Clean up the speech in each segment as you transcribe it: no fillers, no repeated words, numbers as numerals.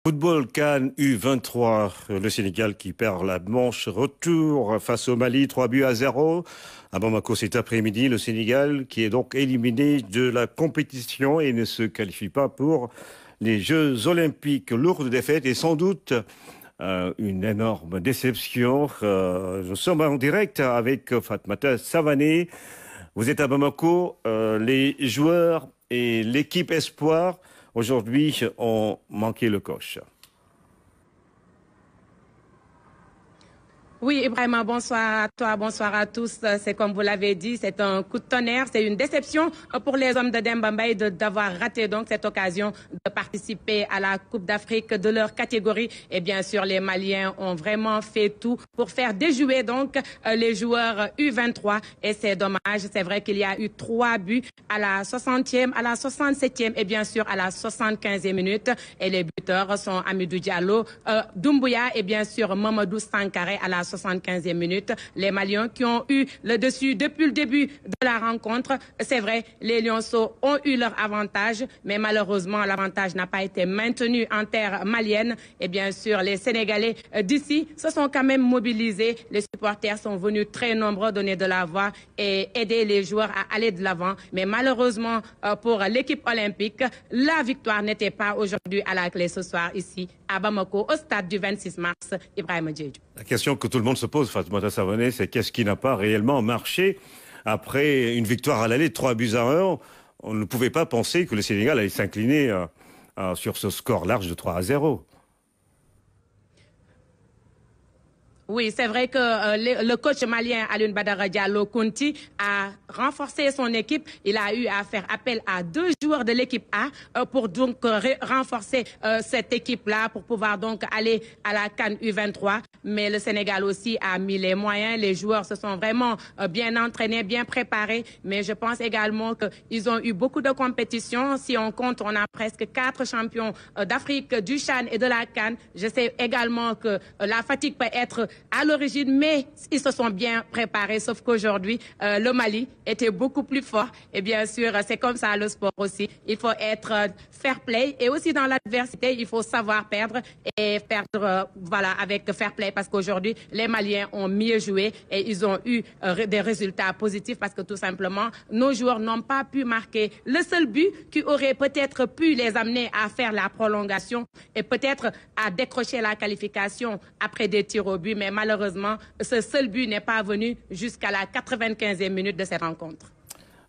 Football CAN U23, le Sénégal qui perd la manche retour face au Mali, 3-0. À Bamako cet après-midi, le Sénégal qui est donc éliminé de la compétition et ne se qualifie pas pour les Jeux Olympiques. Lourde défaite et sans doute une énorme déception. Nous sommes en direct avec Fatmata Savané. Vous êtes à Bamako, les joueurs et l'équipe Espoir aujourd'hui ont manqué le coche. Oui, Ibrahima, bonsoir à toi, bonsoir à tous. C'est comme vous l'avez dit, c'est un coup de tonnerre, c'est une déception pour les hommes de Demba Mbaye d'avoir raté donc cette occasion de participer à la Coupe d'Afrique de leur catégorie. Et bien sûr, les Maliens ont vraiment fait tout pour faire déjouer donc les joueurs U23. Et c'est dommage, c'est vrai qu'il y a eu 3 buts à la 60e, à la 67e et bien sûr à la 75e minute. Et les buteurs sont Amidou Diallo, Doumbouya et bien sûr Mamadou Sankaré à la 75e minute. Les Maliens qui ont eu le dessus depuis le début de la rencontre. C'est vrai, les Lionceaux ont eu leur avantage, mais malheureusement, l'avantage n'a pas été maintenu en terre malienne. Et bien sûr, les Sénégalais d'ici se sont quand même mobilisés. Les supporters sont venus très nombreux donner de la voix et aider les joueurs à aller de l'avant. Mais malheureusement, pour l'équipe olympique, la victoire n'était pas aujourd'hui à la clé ce soir ici à Bamako, au stade du 26 mars. Ibrahima Diédhiou. La question que tout le monde se pose, Fatmata Savané, c'est qu'est-ce qui n'a pas réellement marché après une victoire à l'aller de 3-1. On ne pouvait pas penser que le Sénégal allait s'incliner sur ce score large de 3-0. Oui, c'est vrai que le coach malien Alioune Badara Diallo Kounti a renforcé son équipe. Il a eu à faire appel à 2 joueurs de l'équipe A pour donc renforcer cette équipe-là pour pouvoir donc aller à la CAN U23. Mais le Sénégal aussi a mis les moyens. Les joueurs se sont vraiment bien entraînés, bien préparés. Mais je pense également qu'ils ont eu beaucoup de compétitions. Si on compte, on a presque 4 champions d'Afrique, du CHAN et de la CAN. Je sais également que la fatigue peut être à l'origine, mais ils se sont bien préparés, sauf qu'aujourd'hui, le Mali était beaucoup plus fort. Et bien sûr, c'est comme ça le sport aussi. Il faut être fair play et aussi dans l'adversité, il faut savoir perdre et perdre voilà, avec fair play parce qu'aujourd'hui, les Maliens ont mieux joué et ils ont eu des résultats positifs parce que tout simplement, nos joueurs n'ont pas pu marquer le seul but qui aurait peut-être pu les amener à faire la prolongation et peut-être à décrocher la qualification après des tirs au but. Mais malheureusement, ce seul but n'est pas venu jusqu'à la 95e minute de cette rencontre.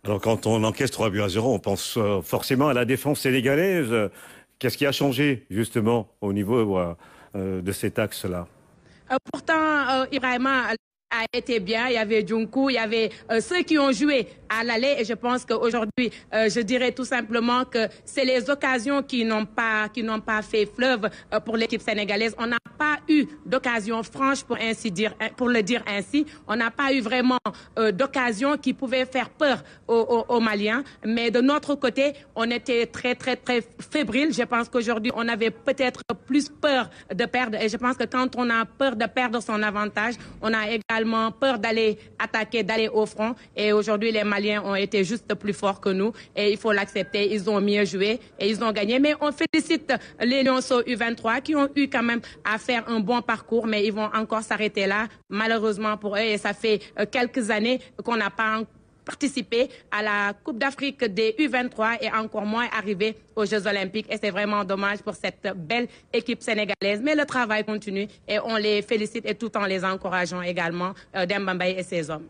Alors quand on encaisse 3-0, on pense forcément à la défense sénégalaise. Qu'est-ce qui a changé justement au niveau de cet axe-là? Pourtant, Ibrahima a été bien. Il y avait Djunkou, il y avait ceux qui ont joué à l'aller et je pense qu'aujourd'hui, je dirais tout simplement que c'est les occasions qui n'ont pas fait fleuve pour l'équipe sénégalaise. On n'a pas eu d'occasion franche pour le dire ainsi. On n'a pas eu vraiment d'occasion qui pouvait faire peur aux Maliens. Mais de notre côté, on était très fébrile. Je pense qu'aujourd'hui, on avait peut-être plus peur de perdre et je pense que quand on a peur de perdre son avantage, on a également peur d'aller attaquer, d'aller au front. Et aujourd'hui, les Maliens ont été juste plus forts que nous. Et il faut l'accepter. Ils ont mieux joué et ils ont gagné. Mais on félicite les Lionceaux U23 qui ont eu quand même à faire un bon parcours. Mais ils vont encore s'arrêter là, malheureusement pour eux. Et ça fait quelques années qu'on n'a pas participé à la Coupe d'Afrique des U23 et encore moins arrivé aux Jeux Olympiques. Et c'est vraiment dommage pour cette belle équipe sénégalaise. Mais le travail continue et on les félicite et tout en les encourageant également, Demba Mbaye et ses hommes.